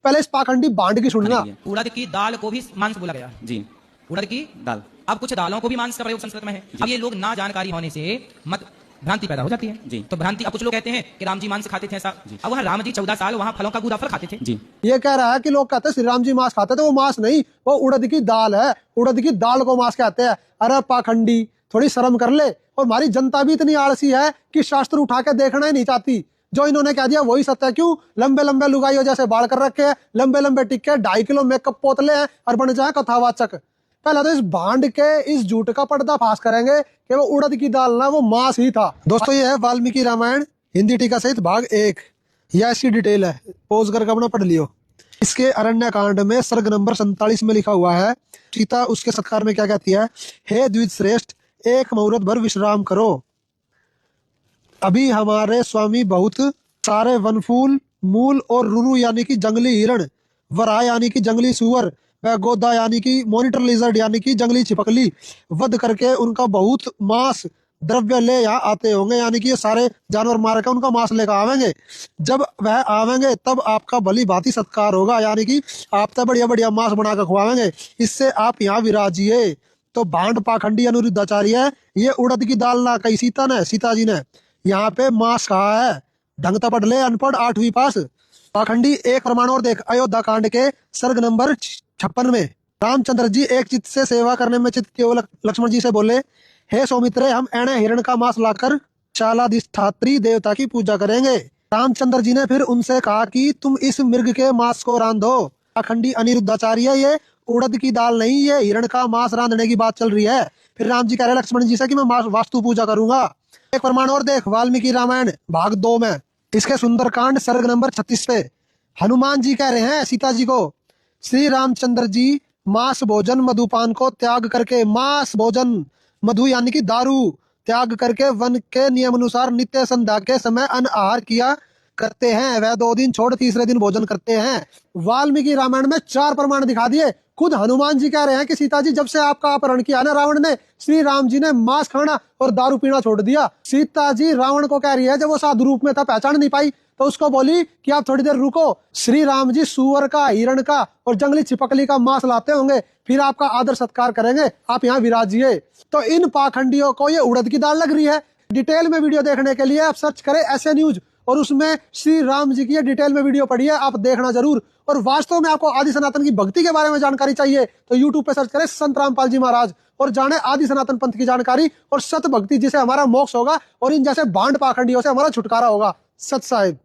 पहले इस पाखंडी भांड की सुनना। उड़द की दाल को भी मांस बोला गया जी, उड़द की दाल। अब कुछ दालों को भी मांस का प्रयोग संस्कृत में है। अब ये लोग ना जानकारी होने से मत भ्रांति पैदा हो जाती है जी। तो भ्रांति, अब कुछ लोग कहते हैं कि राम जी मांस खाते थे ऐसा। अब वहाँ राम जी 14 साल वहाँ फलों का गूदा फल खाते थे जी। ये कह रहा है कि लोग कहते हैं श्री राम जी मांस खाते थे, वो मांस नहीं, वो उड़द की दाल है, उड़द की दाल को मांस कहते हैं। अरे पाखंडी, थोड़ी शर्म कर ले। और हमारी जनता भी इतनी आलसी है कि शास्त्र उठा के देखना ही नहीं चाहती। जो इन्होंने कह दिया वही सत्य है। क्यों? लंबे लंबे लुगाइयों जैसे बाल कर रखे हैं, लंबे लंबे टिक्के, 2.5 किलो मेकअप पोतले हैं और बन जाए कथावाचक। पहले तो इस भांड के इस झूठ का पर्दाफाश करेंगे कि वो उड़द की दाल ना, वो मांस ही था। दोस्तों ये है वाल्मीकि रामायण हिंदी टीका सहित भाग 1। यह इसकी डिटेल है, पोज करके अपना पढ़ लियो। इसके अरण्य कांड में सर्ग नंबर 47 में लिखा हुआ है, सीता उसके सत्कार में क्या कहती है? हे द्विज श्रेष्ठ, एक मुहूर्त भर विश्राम करो। अभी हमारे स्वामी बहुत सारे वनफूल, मूल और रुरु यानी कि जंगली हिरण, वराह यानी कि जंगली सुअर, व गोदा यानी कि मॉनिटर लिजर्ड यानी कि जंगली छिपकली वध करके उनका बहुत मांस द्रव्य ले यहाँ आते होंगे, यानी कि ये सारे जानवर मार के उनका मांस लेकर आवेंगे। जब वह आवेंगे तब आपका भली भांति सत्कार होगा, यानी कि आप तो बढ़िया बढ़िया मांस बना कर खुआवेंगे, इससे आप यहाँ विराजिए। तो भांड पाखंडी अनिरुद्धाचार्य, ये उड़द की दाल ना कही सीता जी ने, यहाँ पे मांस कहा है। ढंग तो पढ़ ले अनपढ़, 8वीं पास। पाखंडी एक प्रमाण और देख, अयोध्या कांड के सर्ग नंबर 56 में रामचंद्र जी एक चित्त से सेवा करने में चित्त केवल लक्ष्मण जी से बोले, हे सौमित्रे, हम एणे हिरण का मांस लाकर शालाधिष्ठात्री देवता की पूजा करेंगे। रामचंद्र जी ने फिर उनसे कहा कि तुम इस मृग के मांस को रांधो। पाखंडी अनिरुद्धाचार्य, ये उड़द की दाल नहीं, ये हिरण का मांस रांधने की बात चल रही है। फिर राम जी कह रहे लक्ष्मण जी से कि मैं वास्तु पूजा करूंगा। एक प्रमाण और देख, वाल्मीकि रामायण भाग 2 में इसके सुंदरकांड सर्ग नंबर 36 पे हनुमान जी कह रहे हैं सीता जी को, श्री रामचंद्र जी मांस भोजन मधुपान को त्याग करके, मांस भोजन मधु यानी कि दारू त्याग करके वन के नियम अनुसार नित्य संध्या के समय अन्न आहार किया करते हैं। वह 2 दिन छोड़ तीसरे दिन भोजन करते हैं। वाल्मीकि रामायण में 4 प्रमाण दिखा दिए। खुद हनुमान जी कह रहे हैं कि सीता जी, जब से आपका अपहरण किया ना रावण ने, श्री राम जी ने मांस खाना और दारू पीना छोड़ दिया। सीता जी रावण को कह रही है, जब वो साधु रूप में था पहचान नहीं पाई, तो उसको बोली कि आप थोड़ी देर रुको, श्री राम जी सुअर का, हिरण का और जंगली छिपकली का मांस लाते होंगे, फिर आपका आदर सत्कार करेंगे, आप यहाँ विराजिए। तो इन पाखंडियों को ये उड़द की दाल लग रही है। डिटेल में वीडियो देखने के लिए आप सर्च करें ऐसे न्यूज, और उसमें श्री राम जी की डिटेल में वीडियो पढ़िए, आप देखना जरूर। और वास्तव में आपको आदि सनातन की भक्ति के बारे में जानकारी चाहिए तो यूट्यूब पे सर्च करें संत रामपाल जी महाराज, और जाने आदि सनातन पंथ की जानकारी और सत भक्ति, जिसे हमारा मोक्ष होगा और इन जैसे भांड पाखंडियों से हमारा छुटकारा होगा। सत साहिब।